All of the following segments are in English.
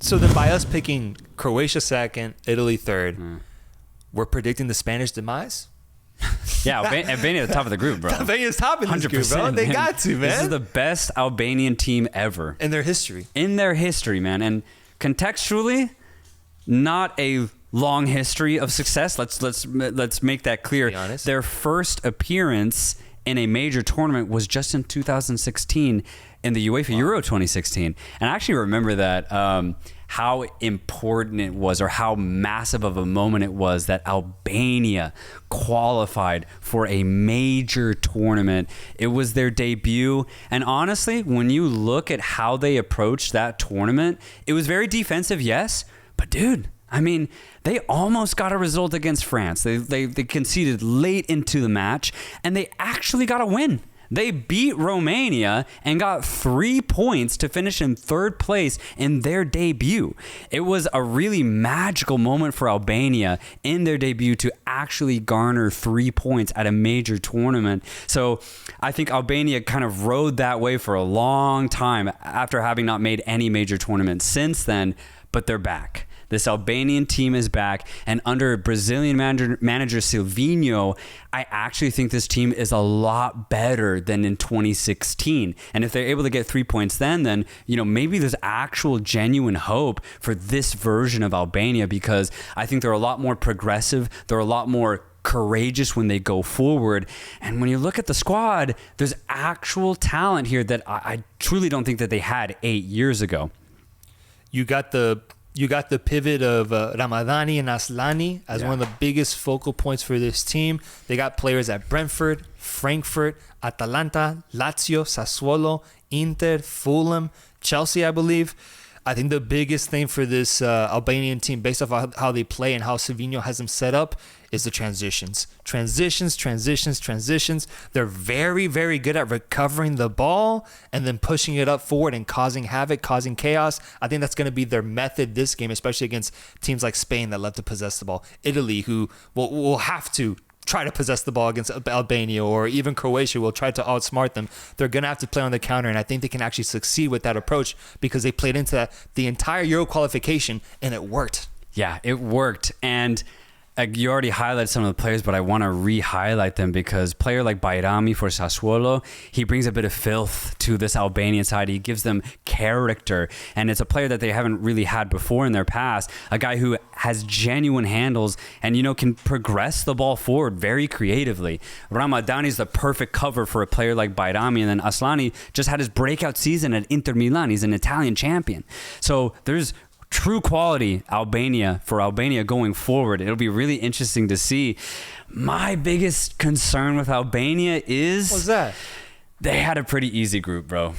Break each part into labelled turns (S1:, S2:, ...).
S1: So then by us picking Croatia second, Italy third, we're predicting the Spanish demise?
S2: Yeah, Albania at the top of the group, bro.
S1: Albania's top in this group, bro. They got to, man.
S2: This is the best Albanian team ever.
S1: In their history.
S2: In their history, man. And contextually, not a long history of success. Let's make that clear.
S1: Be honest.
S2: Their first appearance in a major tournament was just in 2016 in the UEFA Euro 2016. And I actually remember that how important it was, or how massive of a moment it was, that Albania qualified for a major tournament. It was their debut. And honestly, when you look at how they approached that tournament, it was very defensive, yes. But dude, I mean, they almost got a result against France. They conceded late into the match, and they actually got a win. They beat Romania and got 3 points to finish in third place in their debut. It was a really magical moment for Albania in their debut to actually garner 3 points at a major tournament. So I think Albania kind of rode that way for a long time after having not made any major tournament since then, but they're back. This Albanian team is back, and under Brazilian manager Silvinho, I actually think this team is a lot better than in 2016. And if they're able to get 3 points then maybe there's actual genuine hope for this version of Albania, because I think they're a lot more progressive. They're a lot more courageous when they go forward. And when you look at the squad, there's actual talent here that I truly don't think that they had 8 years ago.
S1: You got the pivot of Ramadani and Aslani as one of the biggest focal points for this team. They got players at Brentford, Frankfurt, Atalanta, Lazio, Sassuolo, Inter, Fulham, Chelsea, I believe. I think the biggest thing for this Albanian team, based off how they play and how Silvinho has them set up, is the transitions. Transitions. They're very, very good at recovering the ball and then pushing it up forward and causing havoc, causing chaos. I think that's going to be their method this game, especially against teams like Spain that love to possess the ball. Italy, who will have to try to possess the ball against Albania, or even Croatia will try to outsmart them. They're going to have to play on the counter, and I think they can actually succeed with that approach because they played into that the entire Euro qualification, and it worked.
S2: Yeah, it worked. And you already highlighted some of the players, but I want to re-highlight them because player like Bayrami for Sassuolo, he brings a bit of filth to this Albanian side. He gives them character, and it's a player that they haven't really had before in their past. A guy who has genuine handles and, can progress the ball forward very creatively. Ramadani's the perfect cover for a player like Bayrami, and then Aslani just had his breakout season at Inter Milan. He's an Italian champion. So there's true quality for Albania going forward. It'll be really interesting to see. My biggest concern with Albania is...
S1: What's that?
S2: They had a pretty easy group, bro.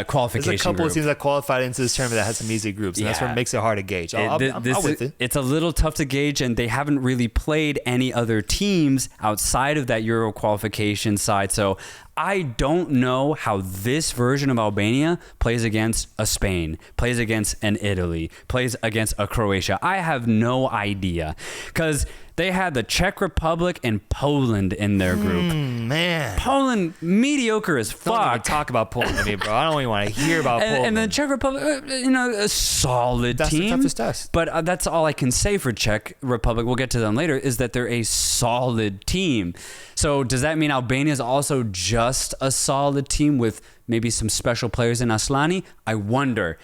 S2: Qualification
S1: There's a couple
S2: group.
S1: of teams that qualified into this tournament that had some easy groups, and that's what makes it hard to gauge. I'm with it.
S2: It's a little tough to gauge, and they haven't really played any other teams outside of that Euro qualification side. So I don't know how this version of Albania plays against a Spain, plays against an Italy, plays against a Croatia. I have no idea, because they had the Czech Republic and Poland in their group.
S1: Man.
S2: Poland, mediocre as fuck.
S1: Don't even talk about Poland to me, bro. I don't even want to hear about Poland.
S2: And the Czech Republic, a solid
S1: That's
S2: team.
S1: the toughest test.
S2: But that's all I can say for Czech Republic. We'll get to them later, is that they're a solid team. So does that mean Albania is also just a solid team with maybe some special players in Aslani? I wonder.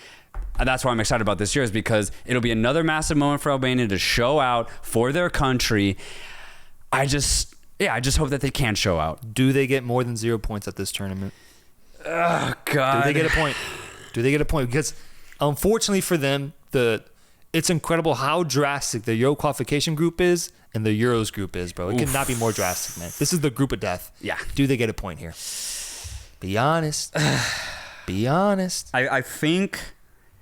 S2: That's why I'm excited about this year, is because it'll be another massive moment for Albania to show out for their country. I just hope that they can show out.
S1: Do they get more than 0 points at this tournament?
S2: Oh, God.
S1: Do they get a point? Because unfortunately for them, it's incredible how drastic the Euro qualification group is and the Euros group is, bro. It could not be more drastic, man. This is the group of death.
S2: Yeah.
S1: Do they get a point here? Be honest. Be honest.
S2: I think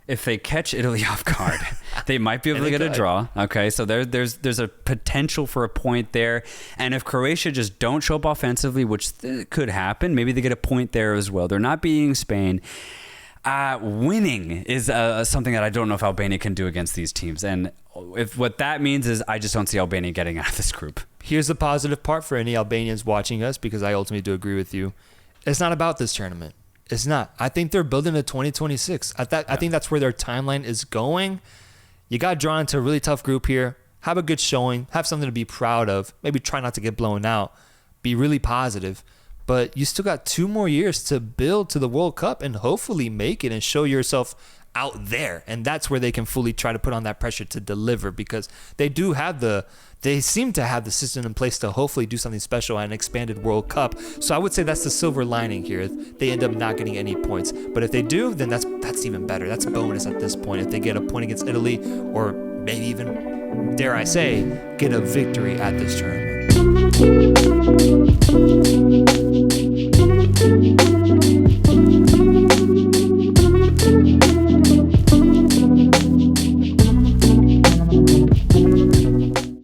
S2: if they catch Italy off guard, they might be able to get a draw. Okay, so there's a potential for a point there. And if Croatia just don't show up offensively, which could happen, maybe they get a point there as well. They're not beating Spain. Winning is something that I don't know if Albania can do against these teams. And if what that means is I just don't see Albania getting out of this group.
S1: Here's the positive part for any Albanians watching us, because I ultimately do agree with you. It's not about this tournament. It's not. I think they're building to 2026. I think that's where their timeline is going. You got drawn into a really tough group here. Have a good showing. Have something to be proud of. Maybe try not to get blown out. Be really positive. But you still got 2 more years to build to the World Cup and hopefully make it and show yourself out there. And that's where they can fully try to put on that pressure to deliver, because they seem to have the system in place to hopefully do something special at an expanded World Cup. So I would say that's the silver lining here. They end up not getting any points. But if they do, then that's even better. That's bonus at this point. If they get a point against Italy, or maybe even, dare I say, get a victory at this tournament.